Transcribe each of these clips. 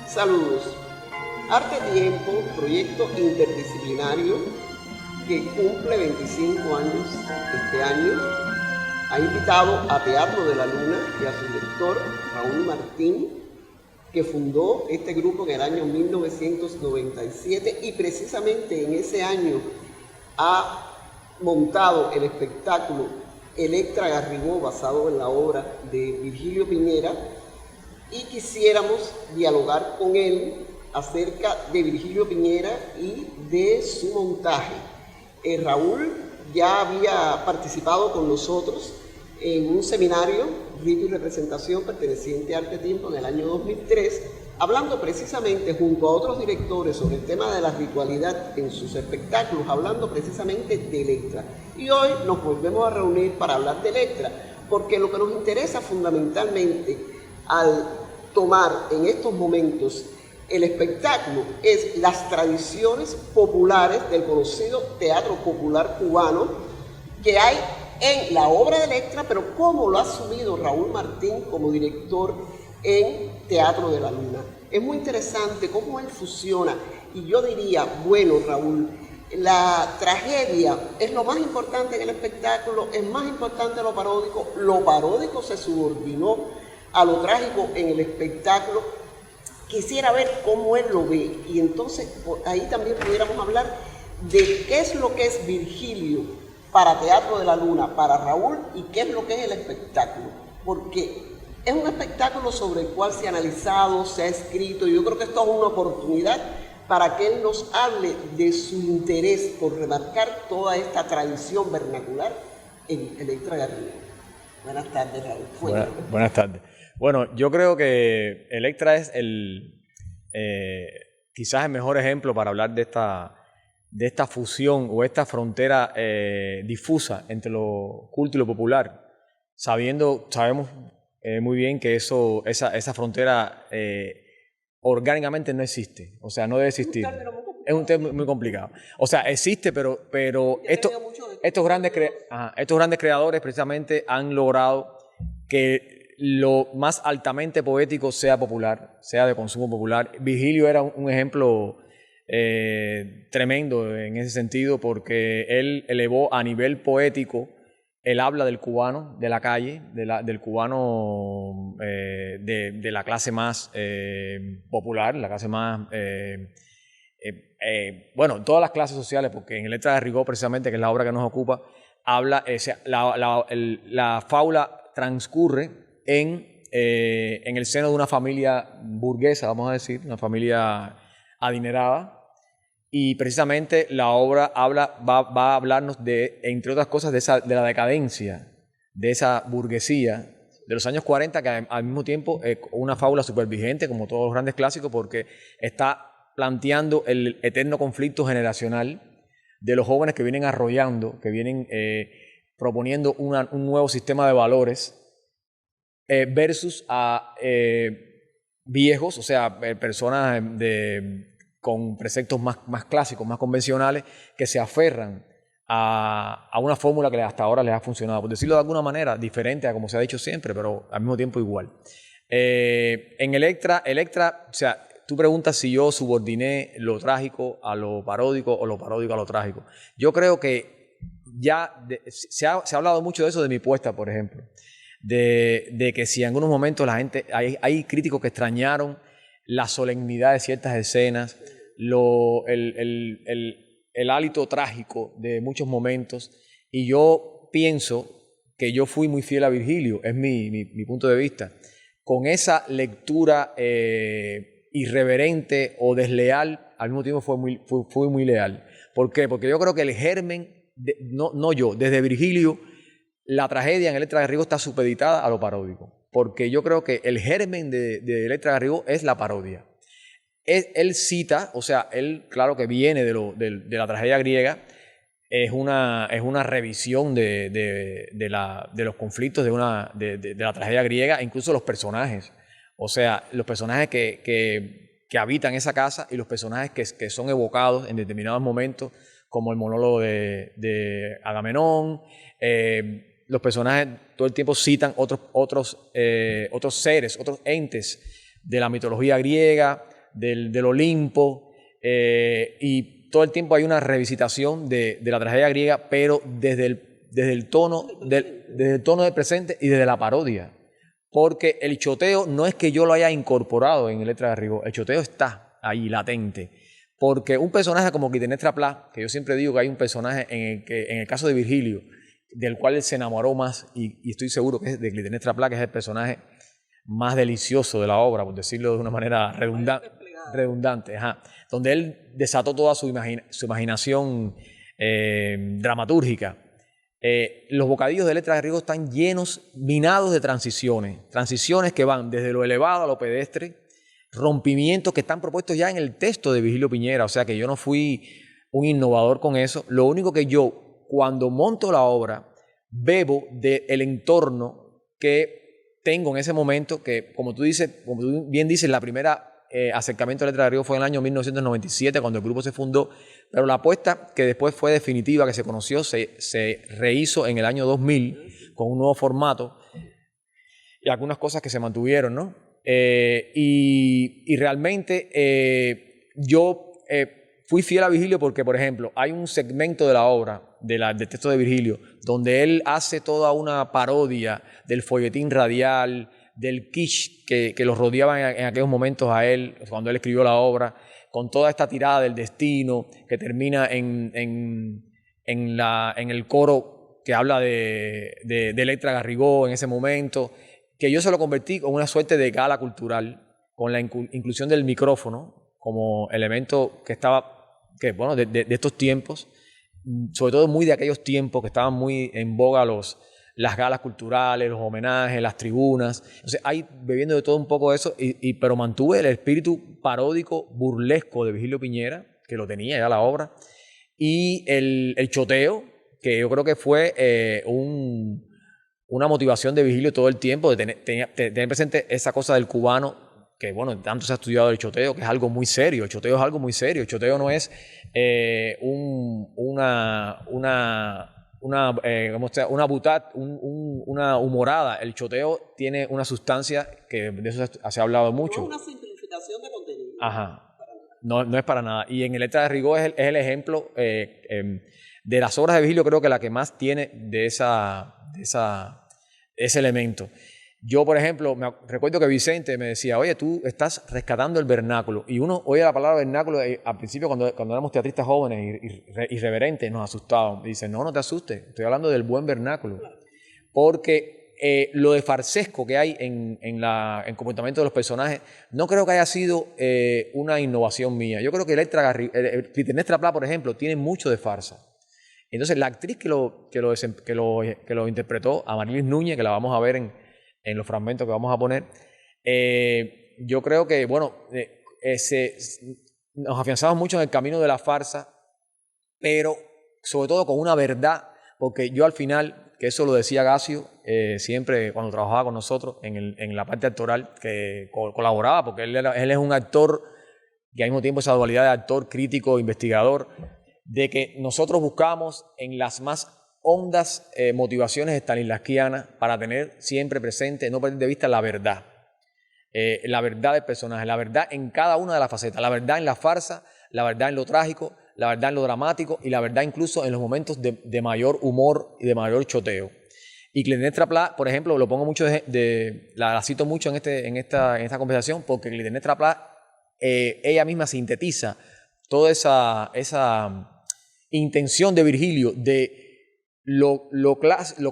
Saludos. Arte Tiempo, proyecto interdisciplinario que cumple 25 años este año, ha invitado a Teatro de la Luna y a su director, Raúl Martín, que fundó este grupo en el año 1997 y precisamente en ese año ha montado el espectáculo Electra Garrigó, basado en la obra de Virgilio Piñera, y quisiéramos dialogar con él acerca de Virgilio Piñera y de su montaje. Raúl ya había participado con nosotros en un seminario, Rito y Representación, perteneciente a Arte Tiempo, en el año 2003, hablando precisamente junto a otros directores sobre el tema de la ritualidad en sus espectáculos, hablando precisamente de Electra. Y hoy nos volvemos a reunir para hablar de Electra, porque lo que nos interesa fundamentalmente al tomar en estos momentos el espectáculo es las tradiciones populares del conocido teatro popular cubano que hay en la obra de Electra, pero cómo lo ha asumido Raúl Martín como director en Teatro de la Luna. Es muy interesante cómo él fusiona, y yo diría, bueno, Raúl, la tragedia es lo más importante en el espectáculo, es más importante lo paródico se subordinó a lo trágico en el espectáculo. Quisiera ver cómo él lo ve, y entonces ahí también pudiéramos hablar de qué es lo que es Virgilio para Teatro de la Luna, para Raúl, y qué es lo que es el espectáculo, porque es un espectáculo sobre el cual se ha analizado, se ha escrito, y yo creo que esto es una oportunidad para que él nos hable de su interés por remarcar toda esta tradición vernacular en Electra Garrigó. Buenas tardes, Raúl. Buenas tardes. Bueno, yo creo que Electra es quizás el mejor ejemplo para hablar de esta fusión o esta frontera difusa entre lo culto y lo popular. Sabemos muy bien que esa frontera orgánicamente no existe, o sea, no debe existir. Es un tema muy complicado. O sea, existe, pero estos grandes creadores precisamente han logrado que lo más altamente poético sea popular, sea de consumo popular. Virgilio era un ejemplo tremendo en ese sentido, porque él elevó a nivel poético el habla del cubano de la calle, del cubano de la clase más popular, la clase más... bueno, todas las clases sociales, porque en Electra Garrigó, precisamente, que es la obra que nos ocupa, habla, la fábula transcurre en el seno de una familia burguesa, vamos a decir, una familia adinerada, y precisamente la obra va a hablarnos de, entre otras cosas, de la decadencia de esa burguesía de los años 40, que al mismo tiempo es una fábula súper vigente, como todos los grandes clásicos, porque está planteando el eterno conflicto generacional de los jóvenes que vienen arrollando, que vienen proponiendo un nuevo sistema de valores versus a viejos, o sea, personas con preceptos más clásicos, más convencionales, que se aferran a una fórmula que hasta ahora les ha funcionado, por decirlo de alguna manera, diferente a como se ha dicho siempre, pero al mismo tiempo igual. En Electra, o sea, tú preguntas si yo subordiné lo trágico a lo paródico o lo paródico a lo trágico. Yo creo que ya se ha hablado mucho de eso de mi puesta, por ejemplo, de que si en algunos momentos la gente, hay críticos que extrañaron la solemnidad de ciertas escenas, el hálito trágico de muchos momentos, y yo pienso que yo fui muy fiel a Virgilio, es mi punto de vista, con esa lectura irreverente o desleal, al mismo tiempo fui muy leal. ¿Por qué? Porque yo creo que el germen, desde Virgilio, la tragedia en Electra Garrigó está supeditada a lo paródico, porque yo creo que el germen de Electra Garrigó es la parodia. Él cita, o sea, él claro que viene de la tragedia griega, es una revisión de los conflictos de la tragedia griega, incluso los personajes. O sea, los personajes que que habitan esa casa y los personajes que son evocados en determinados momentos, como el monólogo de Agamenón. Los personajes todo el tiempo citan otros seres, otros entes de la mitología griega, del Olimpo, y todo el tiempo hay una revisitación de la tragedia griega, pero desde el tono del presente y desde la parodia. Porque el choteo no es que yo lo haya incorporado en Letras de Rigor, el choteo está ahí latente. Porque un personaje como Clitemnestra Pla, que yo siempre digo que hay un personaje en el caso de Virgilio, del cual él se enamoró más, y estoy seguro que es de Clitemnestra Pla, que es el personaje más delicioso de la obra, por decirlo de una manera redundante, donde él desató toda su imaginación dramatúrgica. Los bocadillos de Letras de Rigor están minados de transiciones que van desde lo elevado a lo pedestre, rompimientos que están propuestos ya en el texto de Virgilio Piñera, o sea que yo no fui un innovador con eso. Lo único que yo, cuando monto la obra, bebo del entorno que tengo en ese momento, que como tú bien dices, la primera acercamiento a Letras de Rigor fue en el año 1997, cuando el grupo se fundó, pero la apuesta que después fue definitiva, que se conoció, se rehizo en el año 2000 con un nuevo formato y algunas cosas que se mantuvieron, ¿no? Y realmente yo fui fiel a Virgilio porque, por ejemplo, hay un segmento de la obra, del texto de Virgilio, donde él hace toda una parodia del folletín radial, del kitsch que los rodeaba en aquellos momentos a él, cuando él escribió la obra, con toda esta tirada del destino que termina en el coro que habla de Electra Garrigó en ese momento, que yo se lo convertí con una suerte de gala cultural, con la inclusión del micrófono como elemento bueno, de estos tiempos, sobre todo muy de aquellos tiempos que estaban muy en boga las galas culturales, los homenajes, las tribunas. Entonces, ahí bebiendo de todo un poco eso, pero mantuve el espíritu paródico, burlesco de Virgilio Piñera, que lo tenía ya la obra, y el choteo, que yo creo que fue una motivación de Virgilio todo el tiempo, de tener presente esa cosa del cubano, que bueno, tanto se ha estudiado el choteo, que es algo muy serio. El choteo es algo muy serio. El choteo no es una humorada. El choteo tiene una sustancia que de eso se ha hablado mucho. No es una simplificación de contenido. Ajá. No es para nada. Y en Letras de Rigor es el ejemplo de las obras de Virgilio, creo que la que más tiene de ese elemento. Yo, por ejemplo, recuerdo que Vicente me decía, oye, tú estás rescatando el vernáculo. Y uno oye la palabra vernáculo, al principio cuando éramos teatristas jóvenes irreverentes, nos asustaban. Y dice, no te asustes, estoy hablando del buen vernáculo. Porque lo de farsesco que hay en el comportamiento de los personajes, no creo que haya sido una innovación mía. Yo creo que Clitemnestra Pla, por ejemplo, tiene mucho de farsa. Entonces, la actriz que lo interpretó, Amarilis Núñez, que la vamos a ver en los fragmentos que vamos a poner, yo creo que, bueno, nos afianzamos mucho en el camino de la farsa, pero sobre todo con una verdad, porque yo al final, que eso lo decía Gacio, siempre cuando trabajaba con nosotros en la parte actoral, que colaboraba, porque él es un actor y al mismo tiempo esa dualidad de actor, crítico, investigador, de que nosotros buscamos en las más hondas motivaciones stanislavskianas para tener siempre presente, no perder de vista la verdad del personaje, la verdad en cada una de las facetas, la verdad en la farsa, la verdad en lo trágico, la verdad en lo dramático y la verdad incluso en los momentos de mayor humor y de mayor choteo. Y Clitemnestra Pla, por ejemplo, lo pongo mucho la cito mucho en esta conversación porque Clitemnestra Pla, ella misma sintetiza toda esa intención de Virgilio de lo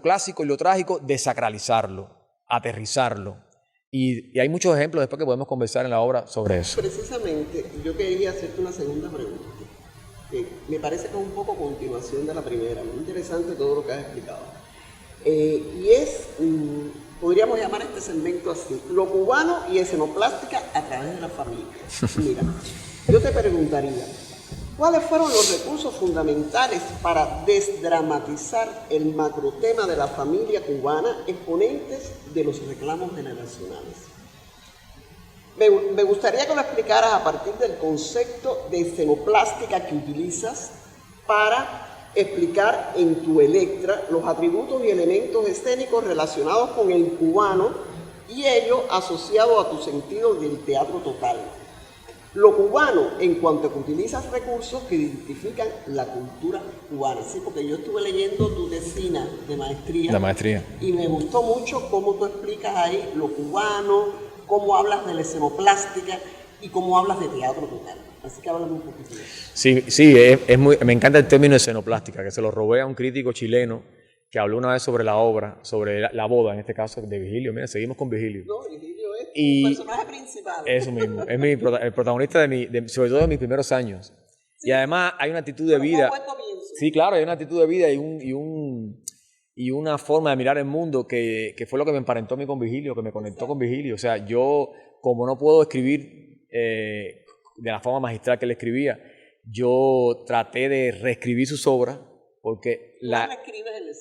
clásico y lo trágico, desacralizarlo, aterrizarlo. Y hay muchos ejemplos después que podemos conversar en la obra sobre eso. Precisamente, yo quería hacerte una segunda pregunta, que me parece que es un poco continuación de la primera. Muy interesante todo lo que has explicado. Y podríamos llamar este segmento así, lo cubano y escenoplástica a través de la familia. Mira, yo te preguntaría, ¿cuáles fueron los recursos fundamentales para desdramatizar el macrotema de la familia cubana, exponentes de los reclamos generacionales? Me gustaría que lo explicaras a partir del concepto de escenoplástica que utilizas para explicar en tu Electra los atributos y elementos escénicos relacionados con el cubano y ello asociado a tu sentido del teatro total. Lo cubano en cuanto a que utilizas recursos que identifican la cultura cubana. Sí, porque yo estuve leyendo tu tesina de maestría. La maestría. Y me gustó mucho cómo tú explicas ahí lo cubano, cómo hablas de la escenoplástica y cómo hablas de teatro total. Así que háblame un poquito de eso. Sí, me encanta el término escenoplástica, que se lo robé a un crítico chileno que habló una vez sobre la obra, sobre la boda, en este caso, de Vigilio. Mira, seguimos con Vigilio. No, Vigilio es Y el personaje principal. eso mismo, es el protagonista sobre todo de mis primeros años. Sí. Y además hay una actitud de vida. Sí, claro, hay una actitud de vida y una forma de mirar el mundo que fue lo que me emparentó a mí con Vigilio, que me conectó con Vigilio. O sea, yo, como no puedo escribir de la forma magistral que él escribía, yo traté de reescribir sus obras, porque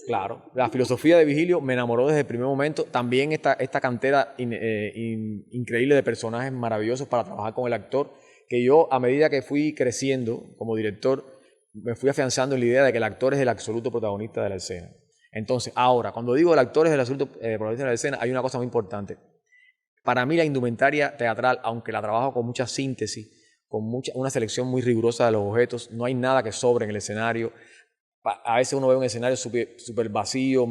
claro, la filosofía de Vigilio me enamoró desde el primer momento. También esta cantera increíble de personajes maravillosos para trabajar con el actor, que yo, a medida que fui creciendo como director, me fui afianzando en la idea de que el actor es el absoluto protagonista de la escena. Entonces, ahora, cuando digo el actor es el absoluto protagonista de la escena, hay una cosa muy importante. Para mí la indumentaria teatral, aunque la trabajo con mucha síntesis, con una selección muy rigurosa de los objetos, no hay nada que sobre en el escenario. A veces uno ve un escenario súper vacío,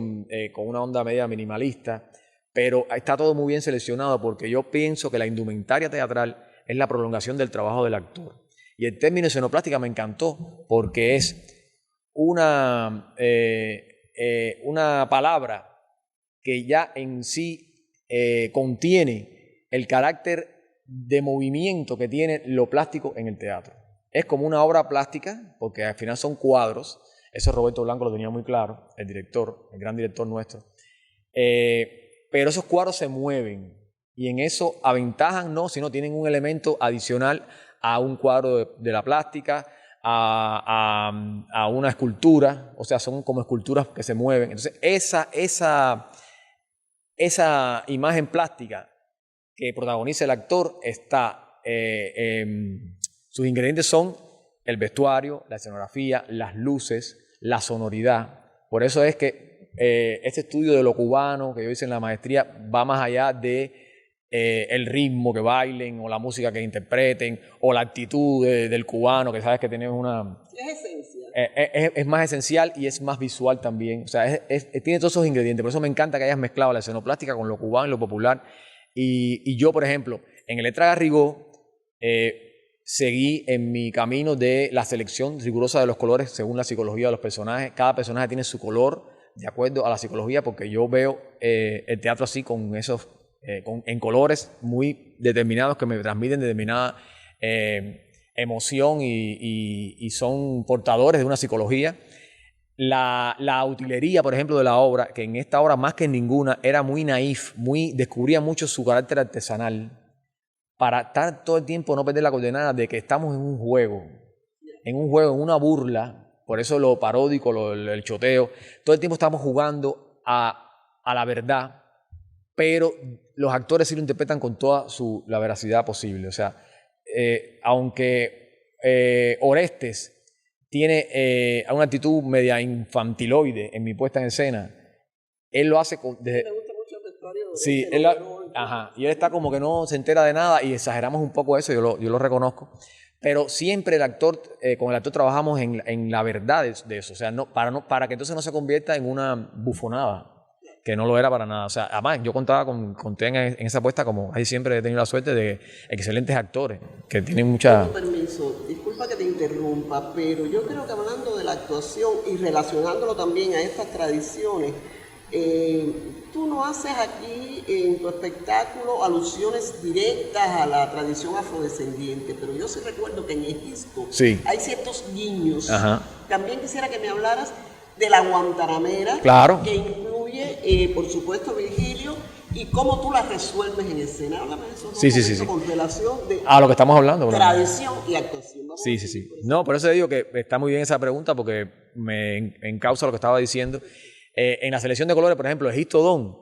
con una onda media minimalista, pero está todo muy bien seleccionado porque yo pienso que la indumentaria teatral es la prolongación del trabajo del actor. Y el término escenoplástica me encantó porque es una palabra que ya en sí contiene el carácter de movimiento que tiene lo plástico en el teatro. Es como una obra plástica porque al final son cuadros. Eso Roberto Blanco lo tenía muy claro, el director, el gran director nuestro. Pero esos cuadros se mueven y en eso aventajan, no, sino tienen un elemento adicional a un cuadro de la plástica, a una escultura, o sea, son como esculturas que se mueven. Entonces, esa imagen plástica que protagoniza el actor sus ingredientes son el vestuario, la escenografía, las luces, la sonoridad. Por eso es que este estudio de lo cubano que yo hice en la maestría va más allá de el ritmo que bailen o la música que interpreten o la actitud del cubano, que sabes que tenemos una... Es esencia. Es más esencial y es más visual también. O sea, tiene todos esos ingredientes. Por eso me encanta que hayas mezclado la escenoplástica con lo cubano y lo popular. Y yo, por ejemplo, en Electra Garrigó, seguí en mi camino de la selección rigurosa de los colores según la psicología de los personajes. Cada personaje tiene su color de acuerdo a la psicología, porque yo veo el teatro así, con esos, en colores muy determinados que me transmiten determinada emoción y son portadores de una psicología. La utilería, por ejemplo, de la obra, que en esta obra más que en ninguna era muy naif, descubría mucho su carácter artesanal, para estar todo el tiempo, no perder la coordenada de que estamos en un juego, en una burla. Por eso lo paródico, el choteo, todo el tiempo estamos jugando a la verdad, pero los actores sí lo interpretan con toda la veracidad posible. O sea, aunque Orestes tiene una actitud media infantiloide en mi puesta en escena, él lo hace desde... Me gusta mucho el vestuario. Sí, y él está como que no se entera de nada y exageramos un poco eso, yo lo reconozco. Pero siempre con el actor trabajamos en la verdad de eso. O sea, para que entonces no se convierta en una bufonada, que no lo era para nada. O sea, además, yo contaba con Ten en esa apuesta, como ahí siempre he tenido la suerte de excelentes actores, que tienen mucha... Con permiso, disculpa que te interrumpa, pero yo creo que hablando de la actuación y relacionándolo también a estas tradiciones, tú no haces aquí en tu espectáculo alusiones directas a la tradición afrodescendiente, pero yo sí recuerdo que en Egipto hay ciertos guiños. Ajá. También quisiera que me hablaras de la guantanamera, claro, que incluye, por supuesto, Virgilio, y cómo tú la resuelves en escena. Háblame de eso sí. Con relación de lo que estamos hablando. Tradición y actuación. Sí. No, por eso te digo que está muy bien esa pregunta, porque me encausa lo que estaba diciendo. En la selección de colores, por ejemplo, Egisto Don,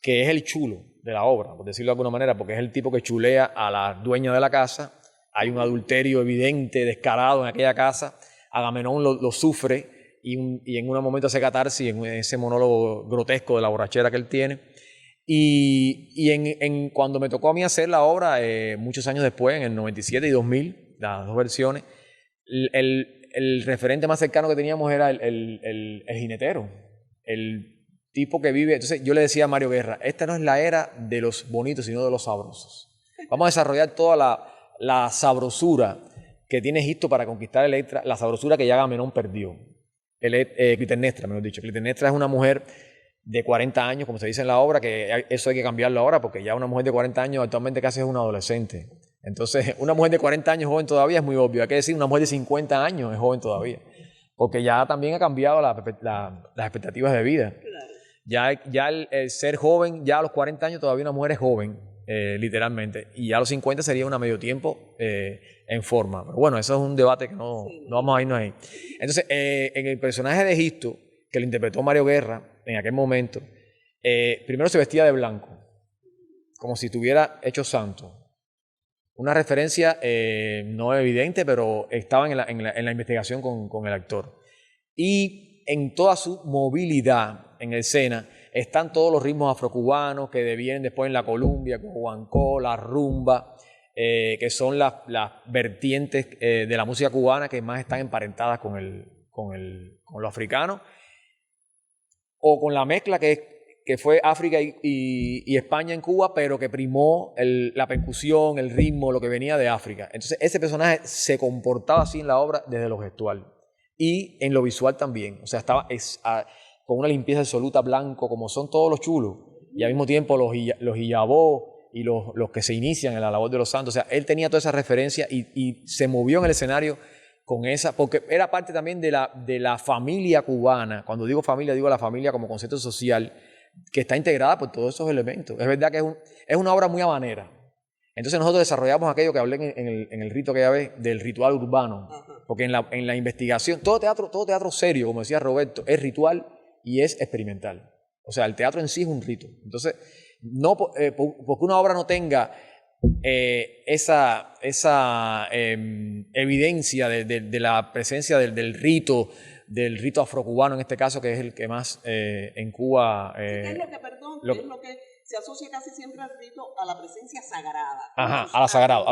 que es el chulo, de la obra, por decirlo de alguna manera, porque es el tipo que chulea a la dueña de la casa. Hay un adulterio evidente, descarado en aquella casa. Agamenón lo sufre y en un momento hace catarsis en ese monólogo grotesco de la borrachera que él tiene. Y cuando me tocó a mí hacer la obra, muchos años después, en el 97 y 2000, las dos versiones, el referente más cercano que teníamos era el jinetero, el tipo que vive. Entonces yo le decía a Mario Guerra, esta no es la era de los bonitos, sino de los sabrosos. Vamos a desarrollar toda la sabrosura que tiene Egipto para conquistar Electra, la sabrosura que ya Agamenón perdió. Clitemnestra, mejor dicho. Clitemnestra es una mujer de 40 años, como se dice en la obra, que eso hay que cambiarlo ahora, porque ya una mujer de 40 años actualmente casi es una adolescente. Entonces, una mujer de 40 años joven todavía es muy obvio. Hay que decir, una mujer de 50 años es joven todavía, porque ya también ha cambiado las expectativas de vida. Ya el ser joven, ya a los 40 años todavía una mujer es joven, literalmente, y ya a los 50 sería una medio tiempo en forma. Pero bueno, eso es un debate que no vamos a irnos ahí. Entonces, en el personaje de Egisto, que lo interpretó Mario Guerra en aquel momento, primero se vestía de blanco, como si estuviera hecho santo. Una referencia no evidente, pero estaba en la investigación con el actor. Y en toda su movilidad en escena están todos los ritmos afrocubanos que vienen después en la Columbia, con guancó, la rumba, que son las vertientes de la música cubana que más están emparentadas con lo africano, o con la mezcla que fue África y España en Cuba, pero que primó la percusión, el ritmo, lo que venía de África. Entonces ese personaje se comportaba así en la obra desde lo gestual y en lo visual también. O sea, estaba con una limpieza absoluta, blanco, como son todos los chulos, y al mismo tiempo los hiyabó y los que se inician en la labor de los santos. O sea, él tenía toda esa referencia y se movió en el escenario con esa, porque era parte también de la familia cubana. Cuando digo familia, digo la familia como concepto social, que está integrada por todos esos elementos. Es verdad que es una obra muy habanera. Entonces nosotros desarrollamos aquello que hablé en el rito aquella vez, del ritual urbano. Porque en la investigación, todo teatro serio, como decía Roberto, es ritual y es experimental. O sea, el teatro en sí es un rito. Entonces, no porque una obra no tenga esa evidencia de la presencia del rito afrocubano en este caso, que es el que más en Cuba... ¿Qué es lo que, perdón, qué es lo que se asocia casi siempre al rito, a la presencia sagrada? Ajá, a lo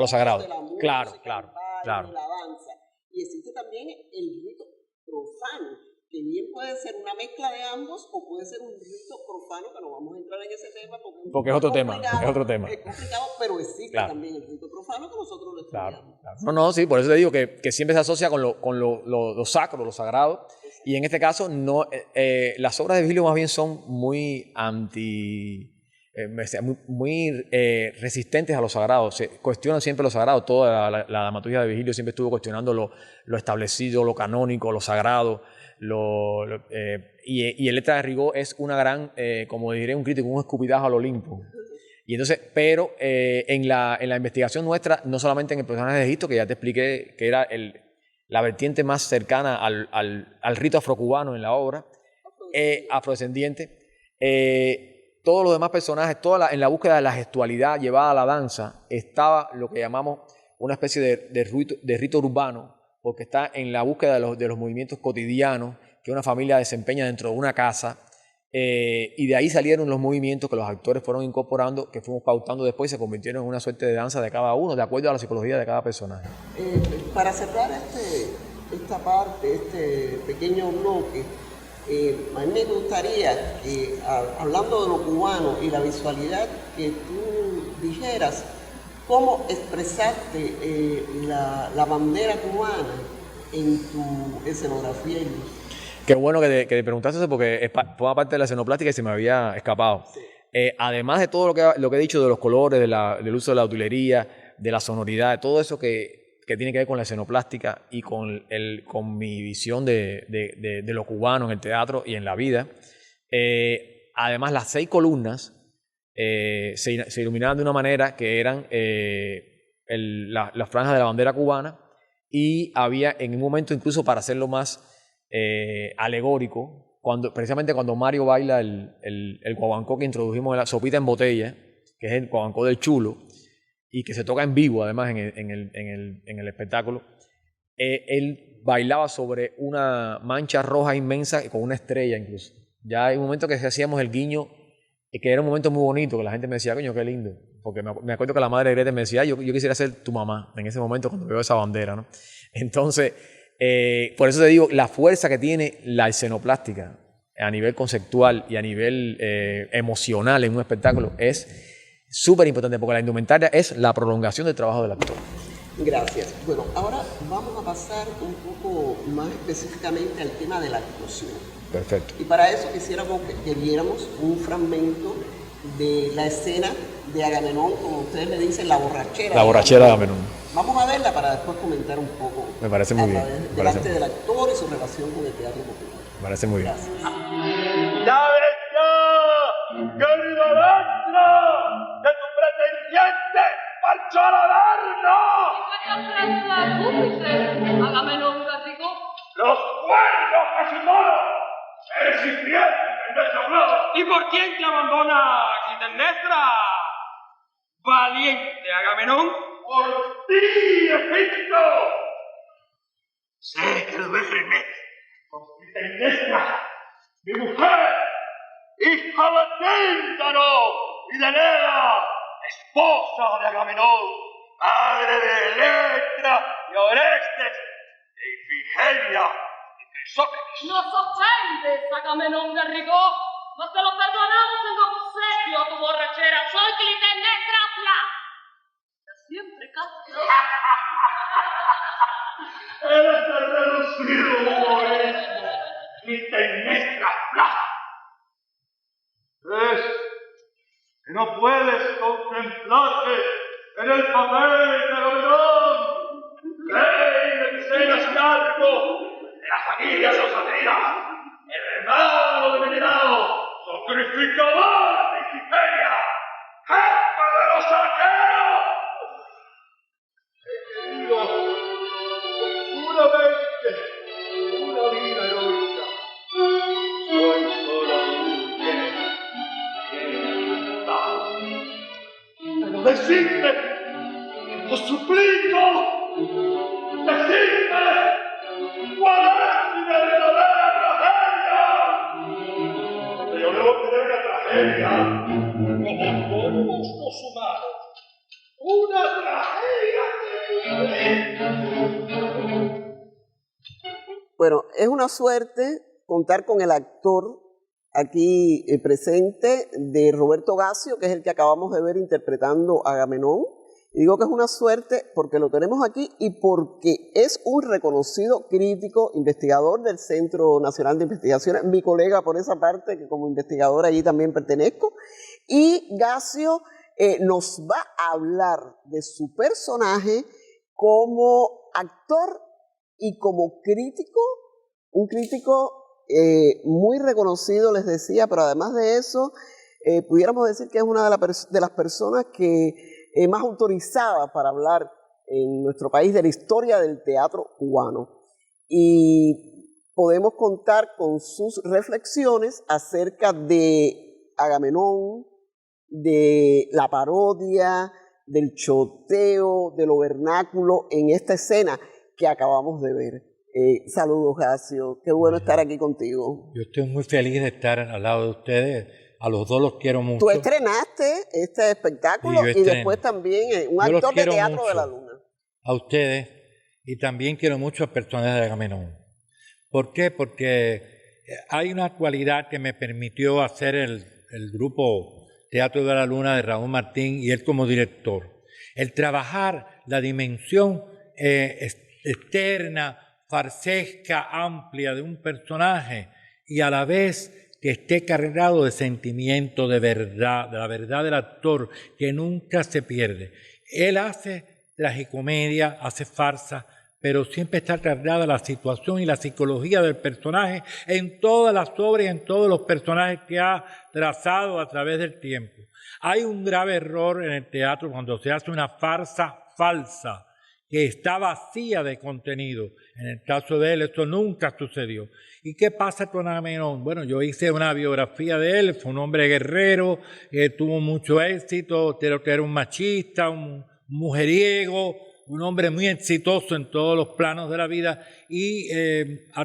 sagrado. De la música, claro. De la danza. Y existe también el rito profano, que bien puede ser una mezcla de ambos o puede ser un rito profano, que no vamos a entrar en ese tema porque es otro tema. Es complicado, pero existe también el rito profano que nosotros lo estudiamos. Claro. No, sí, por eso te digo que siempre se asocia con lo sacro, lo sagrado. Y en este caso, las obras de Virgilio más bien son muy muy resistentes a lo sagrado. Se cuestionan siempre lo sagrado. Toda la dramaturgia de Virgilio siempre estuvo cuestionando lo establecido, lo canónico, lo sagrado. Y Electra de Rigó es una gran, como diré un crítico, un escupitajo al Olimpo. Y entonces, pero en la investigación nuestra, no solamente en el personaje de Egipto, que ya te expliqué que era la vertiente más cercana al rito afrocubano en la obra, afrodescendiente, todos los demás personajes, en la búsqueda de la gestualidad llevada a la danza, estaba lo que llamamos una especie de rito urbano, porque está en la búsqueda de los movimientos cotidianos que una familia desempeña dentro de una casa, y de ahí salieron los movimientos que los actores fueron incorporando, que fuimos pautando después y se convirtieron en una suerte de danza de cada uno, de acuerdo a la psicología de cada personaje. Para cerrar esta parte, este pequeño bloque, a mí me gustaría que, hablando de lo cubano y la visualidad, que tú dijeras cómo expresaste la bandera cubana en tu escenografía y luz. Qué bueno que te preguntaste eso, porque forma parte de la escenoplástica y se me había escapado. Sí. Además de todo lo que he dicho de los colores, del uso de la utilería, de la sonoridad, de todo eso que tiene que ver con la escenoplástica y con mi visión de lo cubano en el teatro y en la vida. Además, las 6 columnas se iluminaban de una manera que eran las franjas de la bandera cubana, y había en un momento, incluso para hacerlo más alegórico, precisamente cuando Mario baila el guaguancó que introdujimos en la sopita en botella, que es el Guaguancó del Chulo, y que se toca en vivo además en el espectáculo, él bailaba sobre una mancha roja inmensa con una estrella incluso. Ya hay un momento que hacíamos el guiño, que era un momento muy bonito, que la gente me decía, coño, qué lindo. Porque me acuerdo que la madre de Grete me decía, yo quisiera ser tu mamá en ese momento cuando veo esa bandera, ¿no? Entonces, por eso te digo, la fuerza que tiene la escenoplástica a nivel conceptual y a nivel emocional en un espectáculo es súper importante, porque la indumentaria es la prolongación del trabajo del actor. Gracias. Bueno, ahora vamos a pasar un poco más específicamente al tema de la actuación. Perfecto. Y para eso quisiéramos que viéramos un fragmento de la escena de Agamenón, como ustedes le dicen, la borrachera. La borrachera de Agamenón. Vamos a verla para después comentar un poco. Me parece muy bien. Delante del actor y su relación con el teatro popular. Me parece muy bien. Gracias. ¡Ya ves ya, querido Electra, que tu pretendiente marchó al Averno! Agamenón Garrigo. ¡Los cuernos a su modo! ¡Eres infiel, desdoblado! ¿Y por quién te abandona, Clitemnestra? Valiente Agamenón. ¡Por ti, Egipto! Sé que duermes con Clitemnestra, mi mujer, hija de Tíntaro y de Leda, esposa de Agamenón, madre de Electra y Orestes, de Ifigenia y Crisótemis. Nos ofendes, Agamenón Garrigo, mas te lo perdonamos en obsequio a tu borrachera. Soy Clitemnestra Fla. Siempre casi. Eres el reducido humorismo, Clitemnestra Fla. Es que no puedes contemplarte en el papel de Agamenón, rey de Micenas y Arco, de la familia de los Atridas, hermano de Menelao, sacrificador de Ifigenia, jefe de los arqueros. He querido puramente una vida heroica. Soy solo un pero decidme, os suplico, decidme, ¿cuál es mi verdadera tragedia? Yo debo tener una tragedia, como todos los humanos, una tragedia. Bueno, es una suerte contar con el actor aquí presente de Roberto Gassio, que es el que acabamos de ver interpretando a Agamenón. Y digo que es una suerte porque lo tenemos aquí y porque es un reconocido crítico, investigador del Centro Nacional de Investigaciones, mi colega por esa parte, que como investigador allí también pertenezco. Y Gassio nos va a hablar de su personaje como actor y como crítico, un crítico muy reconocido, les decía, pero además de eso, pudiéramos decir que es una de las personas que más autorizada para hablar en nuestro país de la historia del teatro cubano. Y podemos contar con sus reflexiones acerca de Agamenón, de la parodia, del choteo, de lo vernáculo en esta escena que acabamos de ver. Saludos, Gassio. Qué bueno estar aquí contigo. Yo estoy muy feliz de estar al lado de ustedes. A los dos los quiero mucho. Tú estrenaste este espectáculo y después también un actor de Teatro de la Luna. A ustedes, y también quiero mucho al personaje de Agamenón. ¿Por qué? Porque hay una cualidad que me permitió hacer el grupo Teatro de la Luna de Raúl Martín y él como director. El trabajar la dimensión externa, farsesca, amplia de un personaje y a la vez que esté cargado de sentimiento, de verdad, de la verdad del actor, que nunca se pierde. Él hace tragicomedia, hace farsa, pero siempre está cargada la situación y la psicología del personaje en todas las obras y en todos los personajes que ha trazado a través del tiempo. Hay un grave error en el teatro cuando se hace una farsa falsa, que está vacía de contenido. En el caso de él, esto nunca sucedió. ¿Y qué pasa con Agamenón? Bueno, yo hice una biografía de él, fue un hombre guerrero, que tuvo mucho éxito, pero que era un machista, un mujeriego, un hombre muy exitoso en todos los planos de la vida y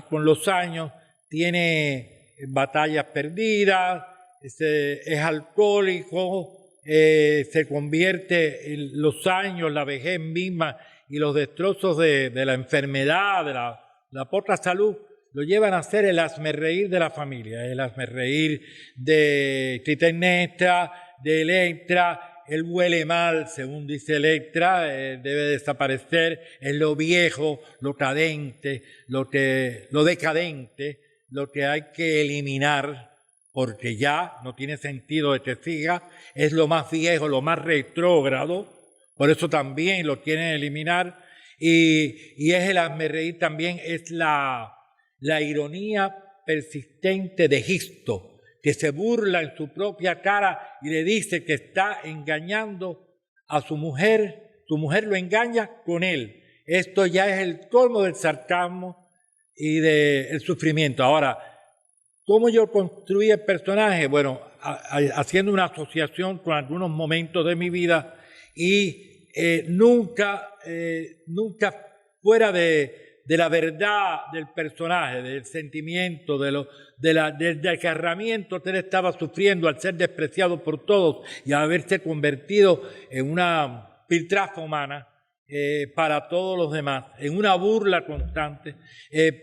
con los años tiene batallas perdidas, es alcohólico, se convierte en los años, la vejez misma y los destrozos de la enfermedad, de la poca salud, lo llevan a ser el hazmerreír de la familia, el hazmerreír de Clitemnestra, de Electra. Él huele mal, según dice Electra, debe desaparecer, es lo viejo, lo cadente, lo decadente, lo que hay que eliminar, porque ya no tiene sentido de que siga, es lo más viejo, lo más retrógrado, por eso también lo quieren eliminar, y es el hazmerreír también, es la ironía persistente de Egisto, que se burla en su propia cara y le dice que está engañando a su mujer lo engaña con él. Esto ya es el colmo del sarcasmo y del sufrimiento. Ahora, ¿cómo yo construí el personaje? Bueno, haciendo una asociación con algunos momentos de mi vida y nunca fuera de la verdad del personaje, del sentimiento, del desgarramiento que él estaba sufriendo al ser despreciado por todos y haberse convertido en una piltrafa humana para todos los demás, en una burla constante.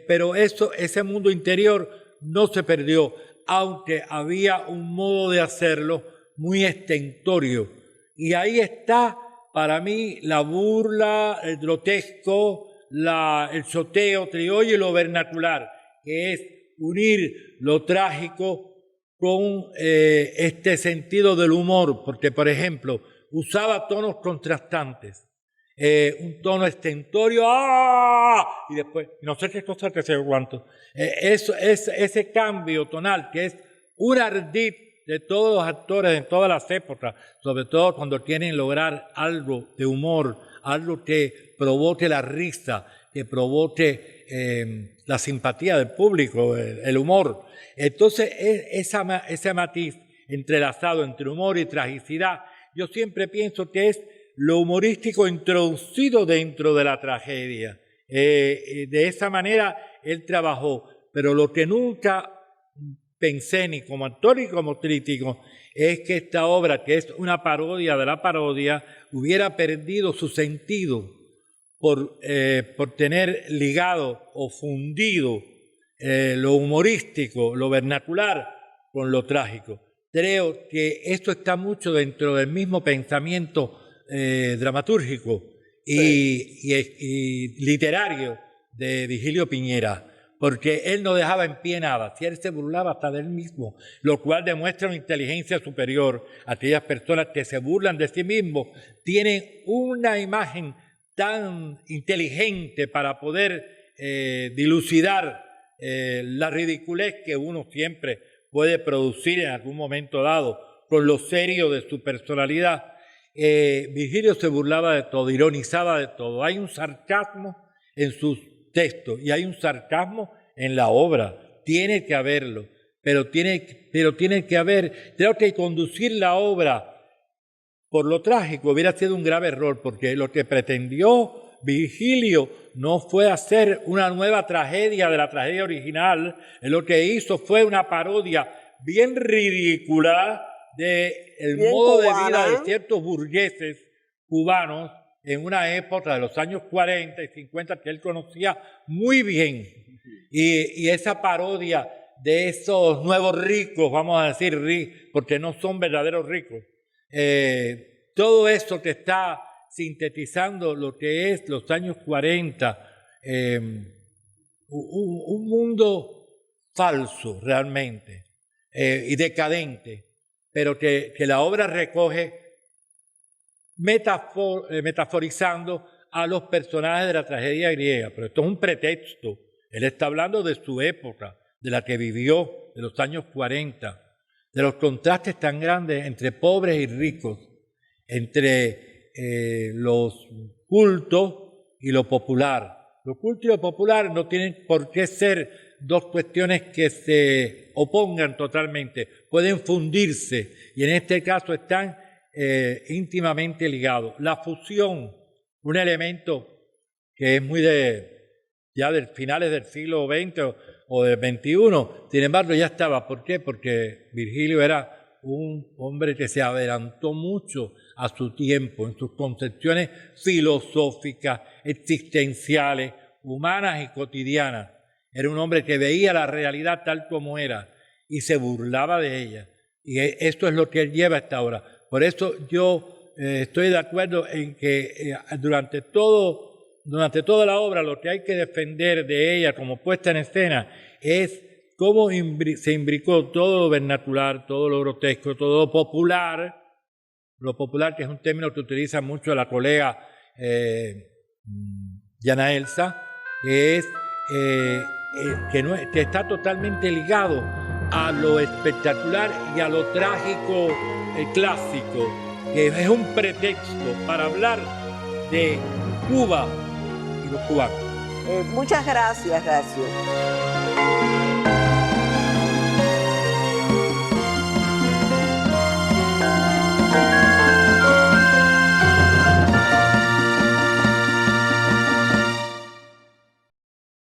Pero ese mundo interior no se perdió, aunque había un modo de hacerlo muy estentorio. Y ahí está, para mí, la burla, el grotesco, el soteo criollo y lo vernacular, que es unir lo trágico con este sentido del humor, porque, por ejemplo, usaba tonos contrastantes, un tono estentorio, ¡ah! Y después, no sé qué cosa que se cuánto. Ese cambio tonal, que es un ardid de todos los actores en todas las épocas, sobre todo cuando quieren lograr algo de humor, algo que provoque la risa, que provoque la simpatía del público, el humor. Entonces, ese matiz entrelazado entre humor y tragicidad, yo siempre pienso que es lo humorístico introducido dentro de la tragedia. De esa manera él trabajó, pero lo que nunca pensé ni como actor ni como crítico es que esta obra, que es una parodia de la parodia, hubiera perdido su sentido por tener ligado o fundido lo humorístico, lo vernacular con lo trágico. Creo que esto está mucho dentro del mismo pensamiento dramatúrgico y literario de Vigilio Piñera, porque él no dejaba en pie nada, si él se burlaba hasta de él mismo, lo cual demuestra una inteligencia superior. Aquellas personas que se burlan de sí mismos tienen una imagen tan inteligente para poder dilucidar la ridiculez que uno siempre puede producir en algún momento dado con lo serio de su personalidad. Vigilio se burlaba de todo, ironizaba de todo. Hay un sarcasmo en sus textos y hay un sarcasmo en la obra. Tiene que haberlo, pero tiene que haber, creo que conducir la obra por lo trágico hubiera sido un grave error, porque lo que pretendió Vigilio no fue hacer una nueva tragedia de la tragedia original, lo que hizo fue una parodia bien ridícula del modo de vida de ciertos burgueses cubanos en una época de los años 40 y 50 que él conocía muy bien. Y esa parodia de esos nuevos ricos, vamos a decir, porque no son verdaderos ricos, todo eso que está sintetizando lo que es los años 40, un mundo falso realmente y decadente, pero que la obra recoge metaforizando a los personajes de la tragedia griega. Pero esto es un pretexto. Él está hablando de su época, de la que vivió, de los años 40, de los contrastes tan grandes entre pobres y ricos, entre los cultos y lo popular. Lo culto y lo popular no tienen por qué ser dos cuestiones que se opongan totalmente, pueden fundirse y en este caso están íntimamente ligados. La fusión, un elemento que es muy ya de finales del siglo XX o del XXI, sin embargo ya estaba. ¿Por qué? Porque Virgilio era un hombre que se adelantó mucho a su tiempo en sus concepciones filosóficas, existenciales, humanas y cotidianas. Era un hombre que veía la realidad tal como era y se burlaba de ella. Y esto es lo que él lleva hasta ahora. Por eso yo estoy de acuerdo en que durante toda la obra lo que hay que defender de ella como puesta en escena es cómo se imbricó todo lo vernacular, todo lo grotesco, todo lo popular, que es un término que utiliza mucho la colega Diana Elsa, que es que está totalmente ligado a lo espectacular y a lo trágico clásico, que es un pretexto para hablar de Cuba y los cubanos. Muchas gracias, Racio.